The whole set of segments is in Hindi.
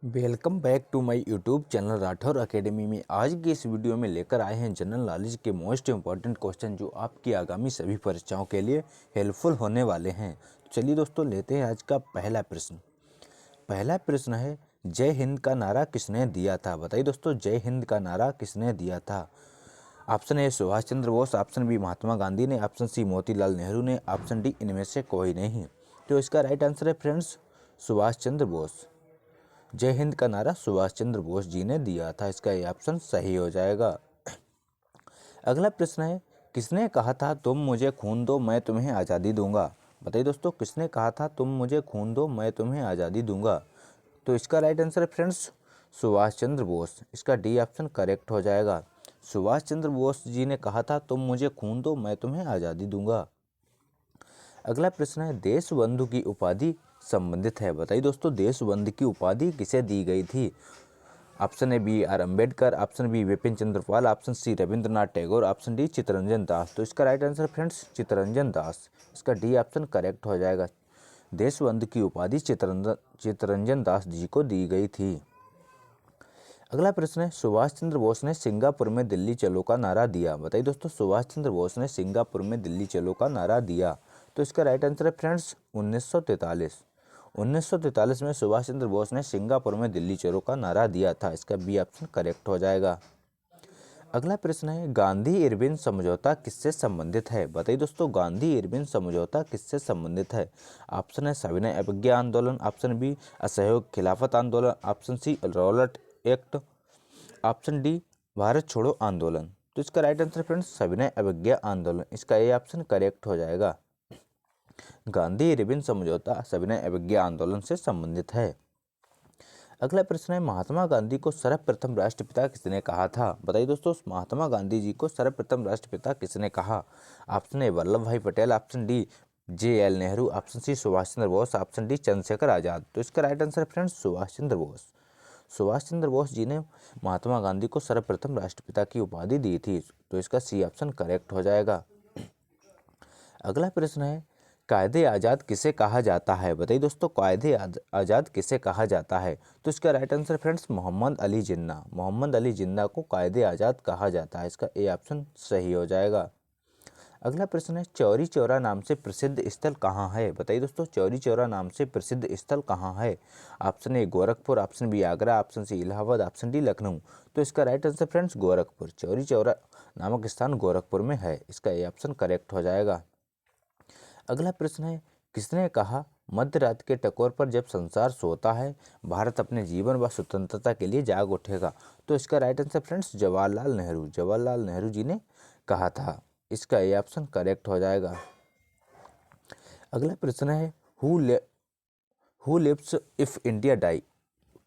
Welcome back to my YouTube channel Rathore academy में। आज की इस वीडियो में लेकर आए हैं जनरल नॉलेज के मोस्ट इंपॉर्टेंट क्वेश्चन जो आपकी आगामी सभी परीक्षाओं के लिए हेल्पफुल होने वाले हैं। चलिए दोस्तों, लेते हैं आज का पहला प्रश्न। पहला प्रश्न है, जय हिंद का नारा किसने दिया था? बताइए दोस्तों, जय हिंद का नारा किसने दिया था? Option A Subhash Chandra Bose, option B Mahatma Gandhi ने, ऑप्शन सी मोतीलाल नेहरू ने, ऑप्शन डी इनमें से कोई नहीं। तो इसका राइट आंसर है फ्रेंड्स सुभाष चंद्र बोस। जय हिंद का नारा सुभाष चंद्र बोस जी ने दिया था। इसका ये ऑप्शन सही हो जाएगा। अगला प्रश्न है, किसने कहा था तुम मुझे खून दो मैं तुम्हें आज़ादी दूंगा? बताइए दोस्तों, किसने कहा था तुम मुझे खून दो मैं तुम्हें आज़ादी दूंगा? तो इसका राइट आंसर है फ्रेंड्स सुभाष चंद्र बोस। इसका डी ऑप्शन करेक्ट हो जाएगा। सुभाष चंद्र बोस जी ने कहा था तुम मुझे खून दो मैं तुम्हें आज़ादी दूंगा। अगला प्रश्न है, देश बंधु की उपाधि संबंधित है। बताइए दोस्तों, देश बंधु की उपाधि किसे दी गई थी? Option A B R Ambedkar, option B Bipin Chandra Pal, option C Rabindranath Tagore, option D Chittaranjan Das. तो इसका right answer friends Chittaranjan Das. इसका डी ऑप्शन करेक्ट हो जाएगा। देश बंधु की उपाधि चित्तरंजन दास जी को दी गई थी। अगला प्रश्न है, सुभाष चंद्र बोस ने सिंगापुर में दिल्ली चलो का नारा दिया। बताइए दोस्तों, सुभाष चंद्र बोस ने सिंगापुर में दिल्ली चलो का नारा दिया। तो इसका राइट आंसर है फ्रेंड्स 1943। 1943 में सुभाष चंद्र बोस ने सिंगापुर में दिल्ली चलो का नारा दिया था। इसका बी ऑप्शन करेक्ट हो जाएगा। अगला प्रश्न है, गांधी इरविन समझौता किससे संबंधित है? बताइए दोस्तों, गांधी इरविन समझौता किससे संबंधित है? ऑप्शन है सविनय अवज्ञा आंदोलन, ऑप्शन बी असहयोग खिलाफत आंदोलन, option C Rowlatt act, option D भारत छोड़ो आंदोलन। तो इसका राइट आंसर फ्रेंड्स सविनय अवज्ञा आंदोलन। इसका ए ऑप्शन करेक्ट हो जाएगा। गांधी इरविन समझौता सविनय अवज्ञा आंदोलन से संबंधित है। अगला प्रश्न है, महात्मा गांधी को सर्वप्रथम राष्ट्रपिता किसने कहा था? बताइए दोस्तों, महात्मा गांधी जी को सर्वप्रथम राष्ट्रपिता किसने कहा? Option A Vallabh Bhai Patel, option D JL Nehru, option C Subhash Chandra Bose, option D Chandrashekhar Azad. तो इसका right answer friends Subhash Chandra Bose. Subhash Chandra Bose ji ने महात्मा गांधी को सर्वप्रथम राष्ट्रपिता की उपाधि दी थी। तो इसका सी ऑप्शन करेक्ट हो जाएगा। अगला प्रश्न है, कायदे आज़ाद किसे कहा जाता है? बताइए दोस्तों, कायदे आज़ाद किसे कहा जाता है? तो इसका right answer friends Mohammad Ali Jinnah. Mohammad Ali Jinnah को कायदे आज़ाद कहा जाता है। इसका ए ऑप्शन सही हो जाएगा। अगला प्रश्न है, चौरी चौरा नाम से प्रसिद्ध स्थल कहाँ है? बताइए दोस्तों, चौरी चौरा नाम से प्रसिद्ध स्थल कहाँ है? Option A Gorakhpur, option B Agra, option C Allahabad, option D Lucknow. तो इसका right answer friends Gorakhpur. Chauri Chaura नामक स्थान गोरखपुर में है। इसका ए ऑप्शन करेक्ट हो जाएगा। अगला प्रश्न है, किसने कहा मध्य रात के टकोर पर जब संसार सोता है भारत अपने जीवन व स्वतंत्रता के लिए जाग उठेगा? तो इसका right answer friends Jawaharlal Nehru. Jawaharlal Nehru ji ने कहा था। इसका ये ऑप्शन करेक्ट हो जाएगा। अगला प्रश्न है, who lives if India die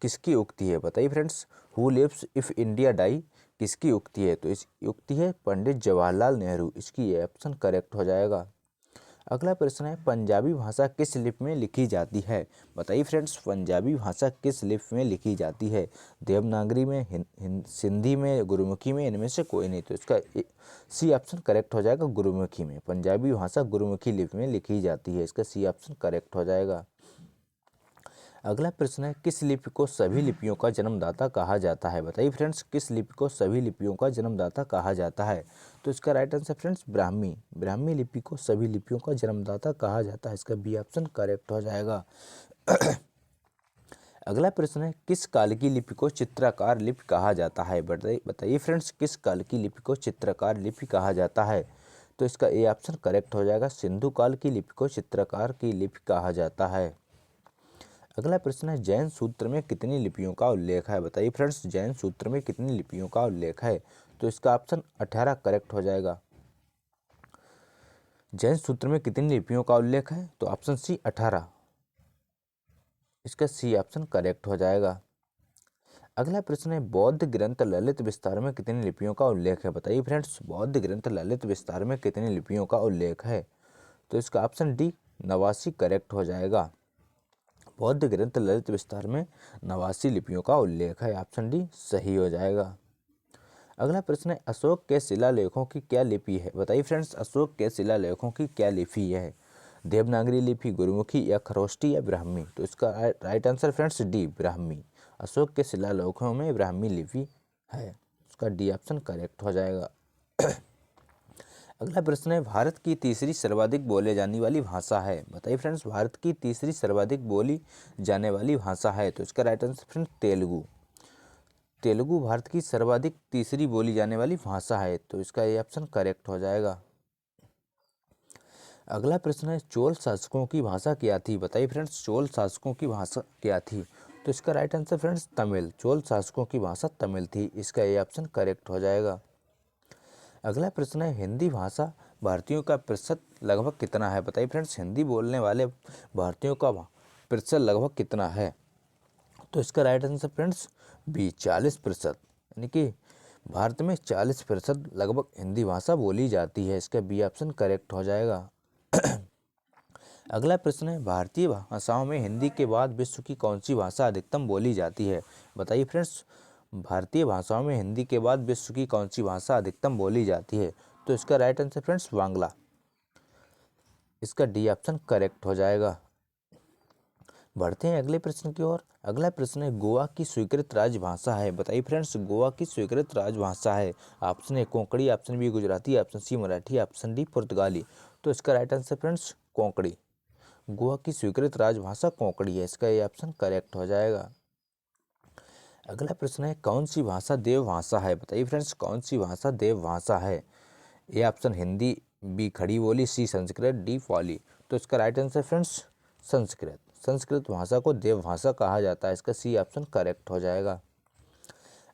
किसकी उक्ति है? बताइए friends, who lives if India die किसकी उक्ति है? तो इस उक्ति है पंडित जवाहरलाल नेहरू। इसकी ये ऑप्शन करेक्ट हो जाएगा। अगला प्रश्न है, पंजाबी भाषा किस लिपि में लिखी जाती है? बताइए फ्रेंड्स, पंजाबी भाषा किस लिपि में लिखी जाती है? देवनागरी में, सिंधी में, गुरुमुखी में, इनमें से कोई नहीं। तो इसका सी ऑप्शन करेक्ट हो जाएगा, गुरुमुखी में। पंजाबी भाषा गुरुमुखी लिपि में लिखी जाती है। इसका सी ऑप्शन करेक्ट हो जाएगा। अगला प्रश्न है, किस लिपि को सभी लिपियों का जन्मदाता कहा जाता है? बताइए फ्रेंड्स, किस लिपि को सभी लिपियों का जन्मदाता कहा जाता है? तो इसका right answer friends Brahmi. Brahmi लिपि को सभी लिपियों का जन्मदाता कहा जाता है। इसका बी ऑप्शन करेक्ट हो जाएगा। अगला प्रश्न है, किस काल की लिपि को चित्रकार लिपि कहा जाता है? बताइए फ्रेंड्स, किस काल की लिपि को चित्रकार लिपि कहा जाता है? तो इसका ए ऑप्शन करेक्ट हो जाएगा। सिंधु काल की लिपि को चित्रकार की लिपि कहा जाता है। अगला प्रश्न है, जैन सूत्र में कितनी लिपियों का उल्लेख है? बताइए फ्रेंड्स, जैन सूत्र में कितनी लिपियों का उल्लेख है? तो इसका ऑप्शन 18 करेक्ट हो जाएगा। जैन सूत्र में कितनी लिपियों का उल्लेख है? तो ऑप्शन सी 18। इसका सी ऑप्शन करेक्ट हो जाएगा। अगला प्रश्न है, बौद्ध ग्रंथ ललित विस्तार में कितनी लिपियों का उल्लेख है? बताइए फ्रेंड्स, बौद्ध ग्रंथ ललित विस्तार में कितनी लिपियों का उल्लेख है? तो इसका ऑप्शन डी 89 करेक्ट हो जाएगा। बौद्ध ग्रंथ ललित विस्तार में 89 लिपियों का उल्लेख है। ऑप्शन डी सही हो जाएगा। अगला प्रश्न है, अशोक के शिलालेखों की क्या लिपि है? बताइए फ्रेंड्स, अशोक के शिलालेखों की क्या लिपि है? देवनागरी लिपि, गुरुमुखी या खरोष्टी या ब्राह्मी? तो इसका right answer friends D Brahmi. Ashok के शिलालेखों में ब्राह्मी लिपि है, उसका डी ऑप्शन करेक्ट हो जाएगा। अगला प्रश्न है, भारत की तीसरी सर्वाधिक बोले जाने वाली भाषा है। बताइए फ्रेंड्स, भारत की तीसरी सर्वाधिक बोली जाने वाली भाषा है, तो इसका right answer friends Telugu. Telugu Bharat की सर्वाधिक तीसरी बोली जाने वाली भाषा है, तो इसका ये ऑप्शन करेक्ट हो जाएगा। अगला प्रश्न है, चोल शासकों की भाषा क्या थी। बताइए फ्रेंड्स, चोल शासकों की भाषा क्या थी, तो इसका right answer friends Tamil. Chola शासकों की भाषा तमिल थी, इसका ये ऑप्शन करेक्ट हो जाएगा। अगला प्रश्न है, हिंदी भाषा भारतीयों का प्रतिशत लगभग कितना है। बताइए फ्रेंड्स, हिंदी बोलने वाले भारतीयों का प्रतिशत लगभग कितना है, तो इसका राइट आंसर फ्रेंड्स बी 40%, यानी कि भारत में 40% लगभग हिंदी भाषा बोली जाती है, इसका बी ऑप्शन करेक्ट हो जाएगा। अगला प्रश्न है, भारतीय भाषाओं में हिंदी के बाद विश्व की कौन सी भाषा अधिकतम बोली जाती है। बताइए फ्रेंड्स, भारतीय भाषाओं में हिंदी के बाद विश्व की कौन सी भाषा अधिकतम बोली जाती है, तो इसका राइट आंसर फ्रेंड्स बांग्ला, इसका डी ऑप्शन करेक्ट हो जाएगा। बढ़ते हैं अगले प्रश्न की ओर। अगला प्रश्न है, गोवा की स्वीकृत राजभाषा है। बताइए फ्रेंड्स, गोवा की स्वीकृत राजभाषा है। Option A Konkani, option B Gujarati, option C Marathi, option D पुर्तगाली, तो इसका right answer friends Konkani. Goa की स्वीकृत राजभाषा कोंकणी है, इसका ये ऑप्शन करेक्ट हो जाएगा। अगला प्रश्न है, कौन सी भाषा देवभाषा है। बताइए फ्रेंड्स, कौन सी भाषा देवभाषा है। ए ऑप्शन हिंदी, बी खड़ी बोली, सी संस्कृत, डी पाली, तो इसका right answer friends Sanskrit. Sanskrit भाषा को देवभाषा कहा जाता है, इसका सी ऑप्शन करेक्ट हो जाएगा।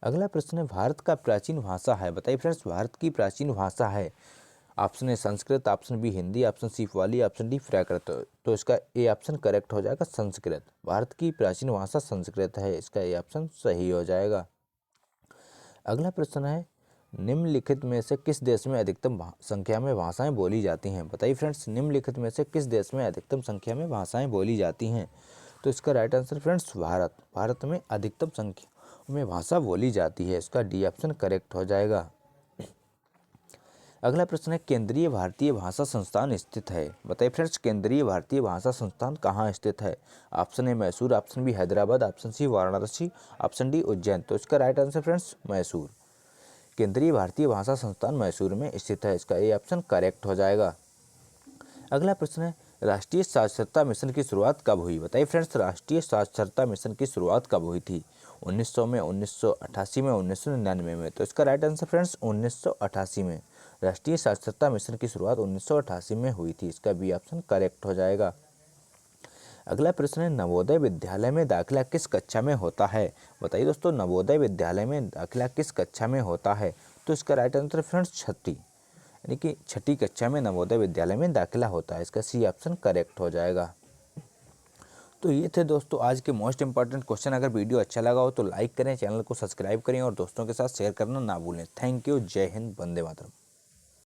अगला प्रश्न है, भारत का प्राचीन भाषा है। बताइए फ्रेंड्स, भारत की प्राचीन भाषा है। Option A Sanskrit, option B Hindi, option C Pali, option D Prakrit, तो इसका ए ऑप्शन करेक्ट हो जाएगा संस्कृत। भारत की प्राचीन भाषा संस्कृत है, इसका ए ऑप्शन सही हो जाएगा। अगला प्रश्न है, निम्नलिखित में से किस देश में अधिकतम संख्या में भाषाएं बोली जाती हैं। बताइए फ्रेंड्स, निम्नलिखित में से किस देश में अधिकतम संख्या में भाषाएं बोली जाती हैं, तो इसका right answer friends Bharat. Bharat में अधिकतम संख्या में भाषा बोली जाती है, इसका डी ऑप्शन करेक्ट हो जाएगा। अगला प्रश्न है, केंद्रीय भारतीय भाषा संस्थान स्थित है। बताइए फ्रेंड्स, केंद्रीय भारतीय भाषा संस्थान कहाँ स्थित है। Option A Mysore, option B Hyderabad, option C Varanasi, option D Ujjain, तो इसका राइट आंसर फ्रेंड्स मैसूर। केंद्रीय भारतीय भाषा संस्थान मैसूर में स्थित है, इसका ए ऑप्शन करेक्ट हो जाएगा। अगला प्रश्न है, राष्ट्रीय साक्षरता मिशन की शुरुआत कब हुई। बताइए फ्रेंड्स, राष्ट्रीय साक्षरता मिशन की शुरुआत कब हुई थी। 1900 में, 1988 में, 1999 में, तो इसका राइट आंसर फ्रेंड्स 1988 में। राष्ट्रीय साक्षरता मिशन की शुरुआत 1988 में हुई थी, इसका बी ऑप्शन करेक्ट हो जाएगा। अगला प्रश्न है, नवोदय विद्यालय में दाखिला किस कक्षा में होता है। बताइए दोस्तों, नवोदय विद्यालय में दाखिला किस कक्षा में होता है, तो इसका राइट आंसर फ्रेंड्स छठी, यानी कि छठी कक्षा में नवोदय विद्यालय में दाखिला होता है, इसका सी ऑप्शन करेक्ट हो जाएगा। तो ये थे दोस्तों आज के मोस्ट इंपॉर्टेंट क्वेश्चन। अगर वीडियो अच्छा लगा हो तो लाइक करें, चैनल को सब्सक्राइब करें और दोस्तों के साथ शेयर करना ना भूलें। थैंक यू, जय हिंद, वंदे मातरम।